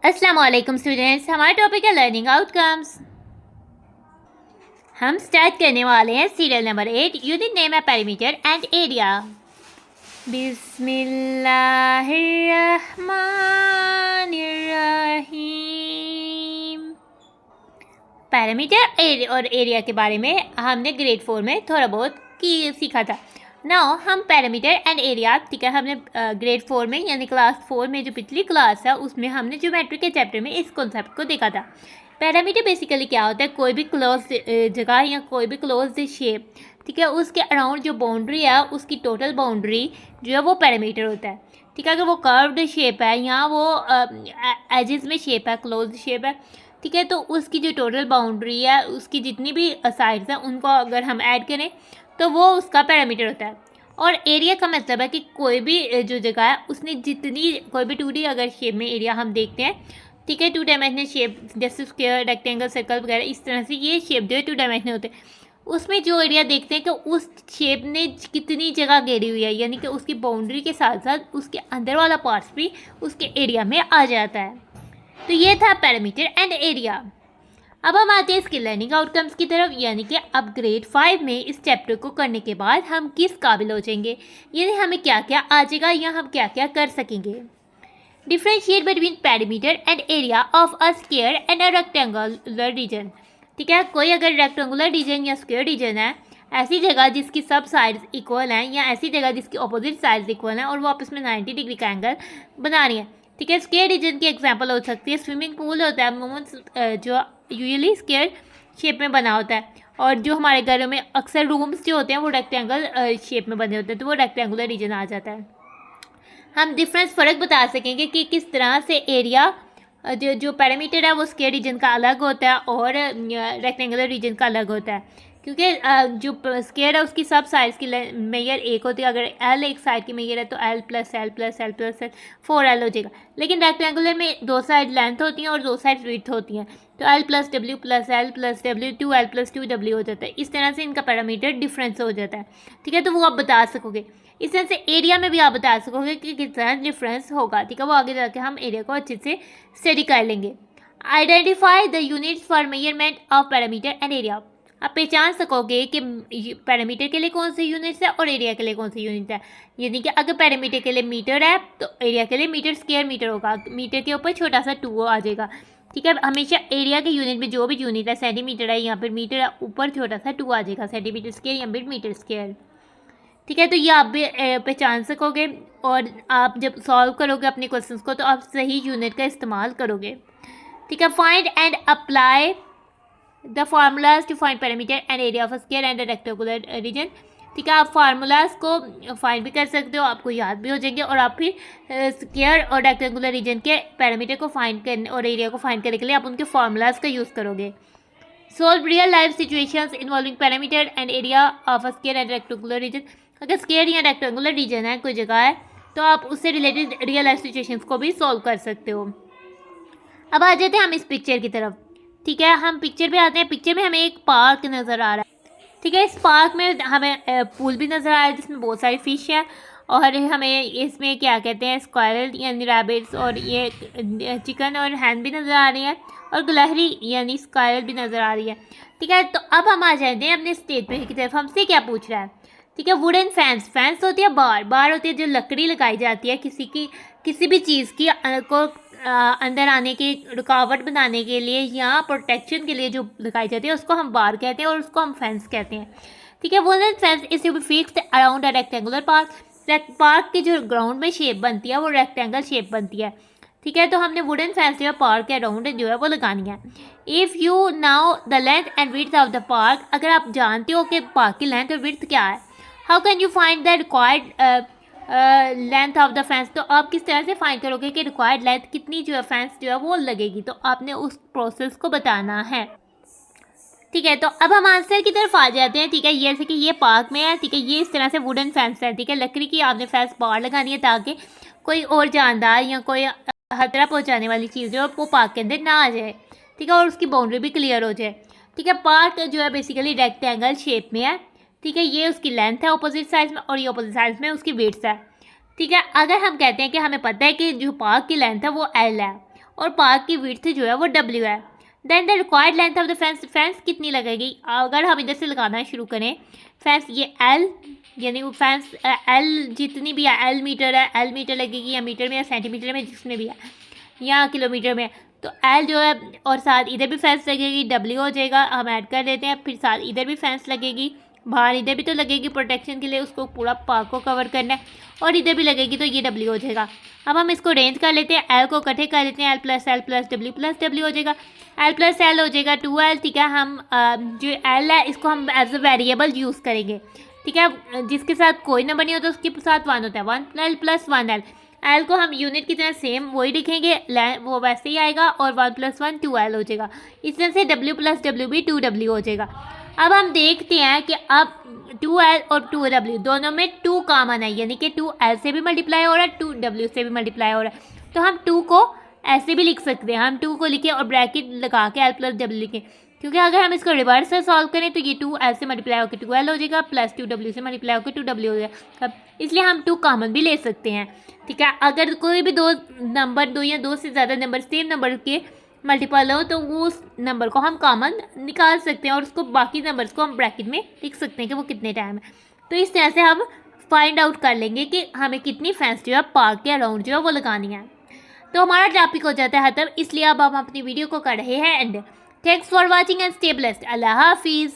अस्सलामुअलैकुम स्टूडेंट्स, हमारा टॉपिक है लर्निंग आउटकम्स। हम स्टार्ट करने वाले हैं सीरियल नंबर 8। यूनिट नेम है पेरीमीटर एंड एरिया। बिस्मिल्लाहिर्रहमानिर्रहीम। पैरामीटर और एरिया के बारे में हमने ग्रेड 4 में थोड़ा बहुत सीखा था। नाउ हम पैरामीटर एंड एरिया, ठीक है, हमने ग्रेड 4 में यानी क्लास 4 में जो पिछली क्लास है उसमें हमने ज्योमेट्री के चैप्टर में इस कॉन्सेप्ट को देखा था। पैरामीटर बेसिकली क्या होता है, कोई भी क्लोज जगह या कोई भी क्लोज शेप, ठीक है, उसके अराउंड जो बाउंड्री है उसकी टोटल बाउंड्री जो है वो पैरामीटर होता है। ठीक है, अगर वो कर्व्ड शेप है या वो एजेस में शेप है, क्लोज शेप है, ठीक है, तो उसकी जो टोटल बाउंड्री है उसकी जितनी भी साइड्स हैं उनको अगर हम ऐड करें तो वो उसका पैरामीटर होता है। और एरिया का मतलब है कि कोई भी जो जगह है उसने जितनी, कोई भी 2D अगर शेप में एरिया हम देखते हैं, ठीक है, 2 डायमेंशनल शेप जैसे स्क्वायर, रेक्टेंगल, सर्कल वगैरह, इस तरह से ये शेप जो है 2 डायमेंशनल होते हैं। उसमें जो एरिया देखते हैं कि उस शेप ने कितनी जगह घेरी हुई है, यानी कि उसकी बाउंड्री के साथ साथ उसके अंदर वाला पार्ट्स भी उसके एरिया में आ जाता है। तो ये था पैरामीटर एंड एरिया। अब हम आते हैं इसके लर्निंग आउटकम्स की तरफ, यानी कि अब ग्रेड 5 में इस चैप्टर को करने के बाद हम किस काबिल हो जाएंगे, यानी हमें क्या क्या आ जाएगा या हम क्या क्या कर सकेंगे। Differentiate between parameter and area of a square and a rectangular region. ठीक है, कोई अगर रेक्टेंगुलर रीजन या स्क्वायर रीजन है, ऐसी जगह जिसकी सब साइड्स इक्वल हैं या ऐसी जगह जिसकी अपोजिट साइड्स इक्वल हैं और वो आपस में 90 डिग्री का एंगल बना रही है। ठीक है, स्क्वायर रीजन की एग्जांपल हो सकती है स्विमिंग पूल होता है अमूमन जो यूजुअली स्क्वायर शेप में बना होता है, और जो हमारे घरों में अक्सर रूम्स जो होते हैं वो रेक्टेंगल शेप में बने होते हैं, तो वो रेक्टेंगुलर रीजन आ जाता है। हम डिफरेंस फ़र्क बता सकेंगे कि किस तरह से एरिया जो पैरामीटर है वो स्क्वायर रीजन का अलग होता है और रेक्टेंगुलर रीजन का अलग होता है, क्योंकि जो स्क्वायर है उसकी सब साइड्स की मेजर एक होती है। अगर एल एक साइड की मेजर है तो L plus L plus L plus L 4L हो जाएगा, लेकिन रेक्टेंगुलर में 2 साइड लेंथ होती हैं और 2 साइड विड्थ होती हैं, तो L plus W plus L plus W 2L plus 2W हो जाता है। इस तरह से इनका पैरामीटर डिफरेंस हो जाता है। ठीक है, तो वो आप बता सकोगे। इस तरह से एरिया में भी आप बता सकोगे कि कितना डिफरेंस होगा। ठीक है, वो आगे जाके हम एरिया को अच्छे से स्टडी कर लेंगे। Identify the units for measurement of parameter and area. आप पहचान सकोगे कि पैरामीटर के लिए कौन से यूनिट्स है और एरिया के लिए कौन से यूनिट है। यानी कि अगर पैरामीटर के लिए मीटर है तो एरिया के लिए मीटर स्क्वायर मीटर होगा, मीटर के ऊपर छोटा सा 2 आ जाएगा। ठीक है, हमेशा एरिया के यूनिट में जो भी यूनिट है, सेंटीमीटर है यहाँ पर मीटर है, ऊपर छोटा सा 2 आ जाएगा, सेंटीमीटर स्क्वायर या मीटर स्क्वायर। ठीक है, तो ये आप भी पहचान सकोगे और आप जब सॉल्व करोगे अपने क्वेश्चंस को तो आप सही यूनिट का इस्तेमाल करोगे। ठीक है, find and apply the formulas to find parameter and area of square and rectangular region. ठीक है, आप फार्मूलाज को फाइंड भी कर सकते हो, आपको याद भी हो जाएंगे, और आप फिर स्क्वायर और रेक्टेंगुलर रीजन के पैरामीटर को फाइंड करने और एरिया को फाइंड करने के लिए आप उनके फार्मूलाज का यूज़ करोगे। Solve real life situations involving parameter and area of a square and rectangular reason. अगर स्क्वायर या रेक्टेंगुलर रीजन है, कोई जगह है, तो आप उससे रिलेटेड रियल लाइफ सिचुएशंस को भी सॉल्व कर सकते हो। अब आ जाते हैं हम इस पिक्चर की तरफ। ठीक है, हम पिक्चर पे आते हैं। पिक्चर में हमें एक पार्क नज़र आ रहा है। ठीक है, इस पार्क में हमें पूल भी नज़र आ रहा है जिसमें बहुत सारी फिश है, और हमें इसमें क्या कहते हैं स्क्वायरल यानी रैबिट्स और ये चिकन और हैन भी नज़र आ रही है, और गिलहरी यानी स्क्वायरल भी नज़र आ रही है। ठीक है, तो अब हम आ जाते हैं अपने स्टेटमेंट की तरफ। हमसे क्या पूछ रहा है। ठीक है, वुडन फैंस होती है, बार होती है जो लकड़ी लगाई जाती है किसी भी चीज़ की को अंदर आने की रुकावट बनाने के लिए या प्रोटेक्शन के लिए जो लगाई जाती है उसको हम बार कहते हैं और उसको हम फेंस कहते हैं। ठीक है, wooden fence is to be fixed around a rectangular park की जो ग्राउंड में शेप बनती है वो रेक्टेंगल शेप बनती है। ठीक है, तो हमने वुडन फेंस जो है पार्क के अराउंड जो है वो लगानी है। If you now the length and width of the park, अगर आप जानते हो कि पार्क की लेंथ और विड्थ क्या है, how can you find the required length of the fence, तो आप किस तरह से फाइंड करोगे कि रिक्वायर्ड लेंथ कितनी जो है फेंस जो है वो लगेगी, तो आपने उस प्रोसेस को बताना है। ठीक है, तो अब हम आंसर की तरफ आ जाते हैं। ठीक है, ये जैसे कि ये पार्क में है, ठीक है, ये इस तरह से वुडन फेंस है। ठीक है, लकड़ी की आपने फेंस बाहर लगानी है ताकि कोई और जानदार या कोई खतरा पहुँचाने वाली चीज़ जो है वो पार्क के अंदर ना आ जाए। ठीक है, और उसकी बाउंड्री भी क्लियर हो जाए। ठीक है, पार्क जो है बेसिकली रेक्टेंगल शेप में है। ठीक है, ये उसकी लेंथ है अपोजिट साइड में और ये अपोजिट साइड में उसकी विड्थ है। ठीक है, अगर हम कहते हैं कि हमें पता है कि जो पार्क की लेंथ है वो L है और पार्क की विड्थ जो है वो W है। Then the required length of the fence, fence कितनी लगेगी? अगर हम इधर से लगाना शुरू करें फेंस, ये L यानी वो फेंस L जितनी भी है, L मीटर है, L मीटर लगेगी या मीटर में या सेंटीमीटर में जिसमें भी है या किलोमीटर में, तो L जो है और साथ इधर भी फेंस लगेगी W हो जाएगा। हम ऐड कर लेते हैं, फिर साथ इधर भी फेंस लगेगी, बाहर इधर भी तो लगेगी प्रोटेक्शन के लिए, उसको पूरा पार्क को कवर करना है, और इधर भी लगेगी तो ये W हो जाएगा। अब हम इसको रेंज कर लेते हैं, L को इकट्ठे कर लेते हैं, L प्लस W हो जाएगा, L प्लस L हो जाएगा 2L। ठीक है, हम जो L है इसको हम एज अ वेरिएबल यूज़ करेंगे। ठीक है, जिसके साथ कोई नंबर नहीं होता उसके साथ 1 होता है, 1L प्लस 1L। L को हम यूनिट की तरह सेम वही लिखेंगे, वो वैसे ही आएगा, और 1 प्लस 1 2L हो जाएगा। इस तरह से W प्लस W भी 2W हो जाएगा। अब हम देखते हैं कि अब 2L और 2W दोनों में 2 कॉमन है, यानी कि 2L से भी मल्टीप्लाई हो रहा है, 2W से भी मल्टीप्लाई हो रहा है। तो हम 2 को ऐसे भी लिख सकते हैं, हम 2 को लिखें और ब्रैकेट लगा के L प्लस W लिखें, क्योंकि अगर हम इसको रिवर्स से सॉल्व करें तो ये 2L से मल्टीप्लाई होकर 2L हो जाएगा, प्लस 2W से मल्टीप्लाई होकर 2W हो जाएगा। इसलिए हम 2 कॉमन भी ले सकते हैं। ठीक है, अगर कोई भी दो नंबर, दो या दो से ज़्यादा नंबर सेम नंबर के मल्टीपल हो तो वो उस नंबर को हम कॉमन निकाल सकते हैं और उसको बाकी नंबर्स को हम ब्रैकेट में लिख सकते हैं कि वो कितने टाइम है। तो इस तरह से हम फाइंड आउट कर लेंगे कि हमें कितनी फेंस जो है पार्क के अराउंड जो है वो लगानी है। तो हमारा टॉपिक हो जाता है ख़त्म, इसलिए अब हम अपनी वीडियो को कर रहे हैं and. Thanks for watching and stay blessed. अल्लाह हाफिज़।